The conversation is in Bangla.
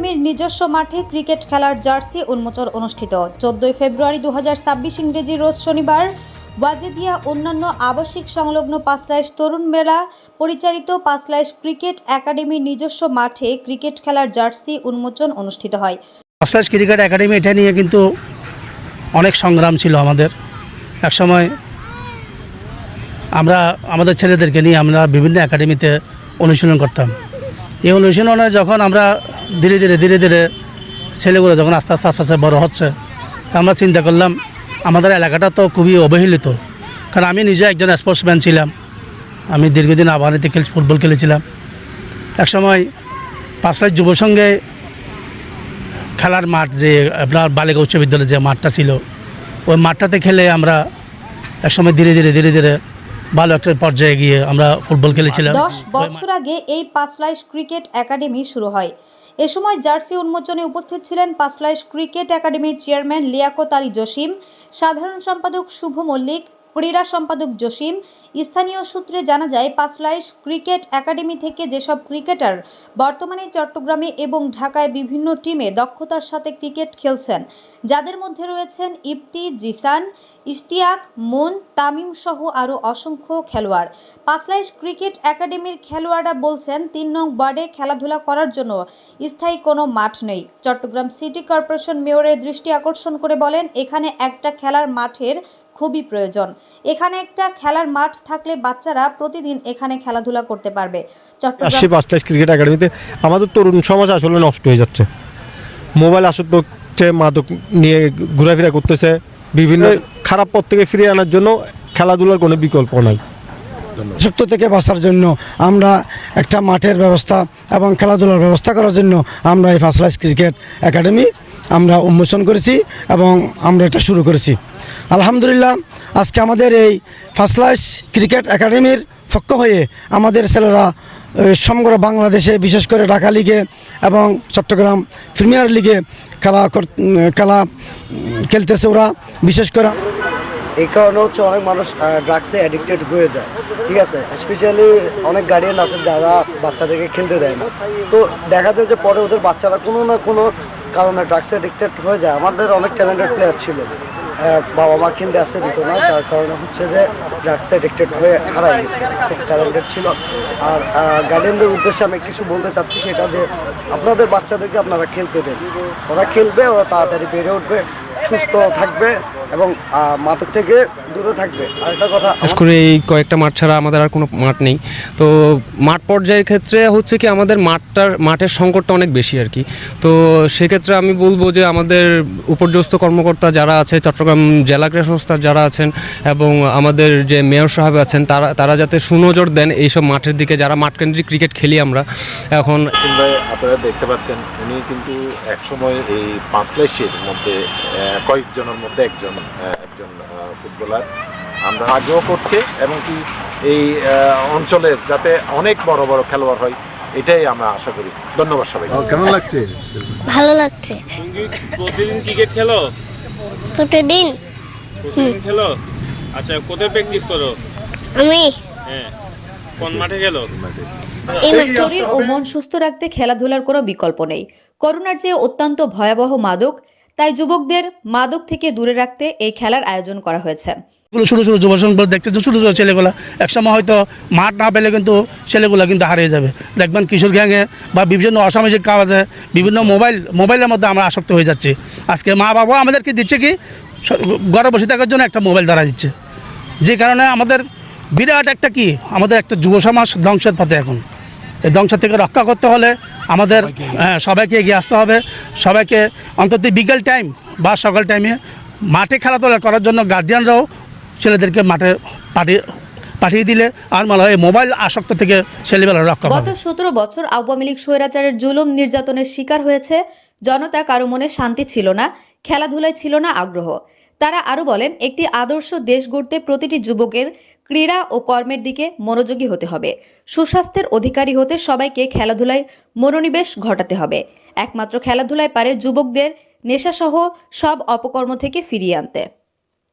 একাডেমির নিজস্ব মাঠে ক্রিকেট খেলার জার্সি উন্মোচন অনুষ্ঠিত 14 ফেব্রুয়ারি 2026 ইংরেজি রোজ শনিবার ওয়াজেদিয়া অন্যান্য আবাসিক সংলগ্ন পাঁচলাইশ তরুণ মেলা পরিচালিত পাঁচলাইশ ক্রিকেট একাডেমির নিজস্ব মাঠে ক্রিকেট খেলার জার্সি উন্মোচন অনুষ্ঠিত হয়। পাঁচলাইশ ক্রিকেট একাডেমি এটা নিয়ে কিন্তু অনেক সংগ্রাম ছিল আমাদের। একসময় আমরা আমাদের ছেলেদেরকে নিয়ে আমরা বিভিন্ন একাডেমিতে অনুশীলন করতাম। এই অনুশীলনে যখন আমরা ধীরে ধীরে ছেলেগুলো যখন আস্তে আস্তে বড় হচ্ছে, আমরা চিন্তা করলাম আমাদের এলাকাটা তো খুবই অবহেলিত। কারণ আমি নিজে একজন স্পোর্টসম্যান ছিলাম, আমি দীর্ঘদিন আবাহনীতে ফুটবল খেলেছিলাম। একসময় পাঁচলাইশ যুব সংঘে খেলার মাঠ যে আপনার বালিকা উচ্চ বিদ্যালয়ের যে মাঠটা ছিল, ওই মাঠটাতে খেলে আমরা একসময় ধীরে ধীরে ভালো একটা পর্যায়ে গিয়ে আমরা ফুটবল খেলেছিলাম। 10 বছর আগে এই পাঁচলাইশ ক্রিকেট একাডেমি শুরু হয়। এ সময় জার্সি উন্মোচনে উপস্থিত ছিলেন পাঁচলাইশ ক্রিকেট একাডেমির চেয়ারম্যান লিয়াকত আলী জসিম, সাধারণ সম্পাদক শুভ মল্লিক, ক্রীড়া সম্পাদক জসিম। স্থানীয় সূত্রে জানা যায়, পাঁচলাইশ ক্রিকেট একাডেমি থেকে যেসব ক্রিকেটার বর্তমানে চট্টগ্রামে এবং ঢাকায় বিভিন্ন টিমে দক্ষতার সাথে ক্রিকেট খেলছেন, যাদের মধ্যে রয়েছেন ইফতি, জিসান, ইশতিয়াক, মুন, তামিম সহ আরও অসংখ্য খেলোয়াড়। পাঁচলাইশ ক্রিকেট একাডেমির খেলোয়াড়রা বলছেন 3 নং ওয়ার্ডে খেলাধুলা করার জন্য স্থায়ী কোনো মাঠ নেই। চট্টগ্রাম সিটি কর্পোরেশন মেয়রের দৃষ্টি আকর্ষণ করে বলেন, এখানে একটা খেলার মাঠের খুবই প্রয়োজন। এখানে একটা খেলার মাঠ থাকলে বাচ্চারা প্রতিদিন এখানে খেলাধুলা করতে পারবে। চট্টগ্রাম পাঁচলাইশ ক্রিকেট একাডেমিতে আমাদের তরুণ সমাজ আসলে নষ্ট হয়ে যাচ্ছে। মোবাইল আসক্ত হচ্ছে, মাদক নিয়ে ঘোরাফেরা করতেছে, বিভিন্ন খারাপ পথ থেকে ফিরিয়ে আনার জন্য খেলাধুলার কোনো বিকল্প নাই। আসক্ত থেকে বাঁচার জন্য আমরা একটা মাঠের ব্যবস্থা এবং খেলাধুলার ব্যবস্থা করার জন্য আমরা এই পাঁচলাইশ ক্রিকেট একাডেমি আমরা উন্মোচন করেছি এবং আমরা এটা শুরু করেছি। আলহামদুলিল্লাহ, আজকে আমাদের এই পাঁচলাইশ ক্রিকেট একাডেমির পক্ষ হয়ে আমাদের ছেলেরা সমগ্র বাংলাদেশে, বিশেষ করে ঢাকা লিগে এবং চট্টগ্রাম প্রিমিয়ার লিগে খেলা খেলতেছে ওরা। বিশেষ করে এই কারণে হচ্ছে অনেক মানুষ ড্রাগসে অ্যাডিক্টেড হয়ে যায়, ঠিক আছে। স্পেশালি অনেক গার্ডিয়ান আছে যারা বাচ্চাদেরকে খেলতে দেয় না। তো দেখা যায় যে পরে ওদের বাচ্চারা কোনো না কোনো কারণে ড্রাগসে অ্যাডিক্টেড হয়ে যায়। আমাদের অনেক ট্যালেন্টেড প্লেয়ার ছিল, বাবা মা খেলতে আসতে দিত না, যার কারণে হচ্ছে যে ড্রাগসে অ্যাডিক্টেড হয়ে হারাই গেছে। খুব ট্যালেন্টেড ছিল। আর গার্ডিয়ানদের উদ্দেশ্যে আমি কিছু বলতে চাচ্ছি, সেটা যে আপনাদের বাচ্চাদেরকে আপনারা খেলতে দেন। ওরা খেলবে, ওরা তাড়াতাড়ি বেড়ে উঠবে, সুস্থ থাকবে এবং মাঠের থেকে দূরে থাকবে। আরেকটা কথা, বিশেষ করে এই কয়েকটা মাঠ ছাড়া আমাদের আর কোনো মাঠ নেই। তো মাঠ পর্যায়ের ক্ষেত্রে হচ্ছে কি আমাদের মাঠের সংকটটা অনেক বেশি আর কি। তো সেক্ষেত্রে আমি বলবো যে আমাদের উপর্যস্ত কর্মকর্তা যারা আছে, চট্টগ্রাম জেলা ক্রীড়া সংস্থার যারা আছেন এবং আমাদের যে মেয়র সাহেব আছেন, তারা যাতে সুনজর দেন এইসব মাঠের দিকে, যারা মাঠকেন্দ্রিক ক্রিকেট খেলি আমরা এখন। আপনারা দেখতে পাচ্ছেন উনি কিন্তু একসময় এই পাঁচলাইশের মধ্যে কয়েকজনের মধ্যে একজন ফুটবলার। আমরা আগ্রহ করছে এবং কি এই অঞ্চলের যাতে অনেক বড় বড় খেলোয়াড় হয়, এটাই আমরা আশা করি। ধন্যবাদ সবাই। কেমন লাগছে? ভালো লাগছে। প্রতিদিন ক্রিকেট খেলো? প্রতিদিন খেলো। আচ্ছা, কোথায় প্র্যাকটিস করো? আমি কোন মাঠে খেলো? শরীর ও মন সুস্থ রাখতে খেলাধুলার কোনো বিকল্প নেই। করোনার যে অত্যন্ত ভয়াবহ মাদক, তাই যুবকদের মাদক থেকে দূরে রাখতে এই খেলার আয়োজন করা হয়েছে। ছোটো ছোটো যুব সংঘ দেখতে, ছোটো ছোটো ছেলেগুলা একসময় হয়তো মাঠ না পেলে কিন্তু ছেলেগুলা কিন্তু হারিয়ে যাবে। দেখবেন কিশোর গ্যাংয়ে বা বিভিন্ন অসামাজিক কাজে, বিভিন্ন মোবাইলের মধ্যে আমরা আসক্ত হয়ে যাচ্ছি। আজকে মা বাবা আমাদেরকে দিচ্ছে কি, ঘরে বসে থাকার জন্য একটা মোবাইল দ্বারা দিচ্ছে, যে কারণে আমাদের বিরাট একটা কি, আমাদের একটা যুব সমাজ ধ্বংসের পথে। এখন এই ধ্বংস থেকে রক্ষা করতে হলে আমাদের সবাইকে এগিয়ে আসতে হবে। সবাইকে অন্তত বিকেল টাইম বা সকাল টাইমে মাঠে খেলাধুলা করার জন্য গার্ডিয়ানরাও ছেলেদেরকে মাঠে পাঠিয়ে দিলে আর মনে হয় মোবাইল আসক্ত থেকে ছেলেবেলা রক্ষা পাবে। গত 17 বছর আওয়ামী লীগ স্বৈরাচারের জুলুম নির্যাতনের শিকার হয়েছে জনতা। কারো মনে শান্তি ছিল না, খেলাধুলায় ছিল না আগ্রহ। তারা আরো বলেন, একটি আদর্শ দেশ গড়তে প্রতিটি যুবকের ক্রীড়া ও কর্মের দিকে মনোযোগী হতে হবে। সুস্বাস্থ্যের অধিকারী হতে সবাইকে খেলাধুলায় মনোনিবেশ ঘটাতে হবে। একমাত্র খেলাধুলায় পারে যুবকদের নেশাসহ সব অপকর্ম থেকে ফিরিয়ে আনতে।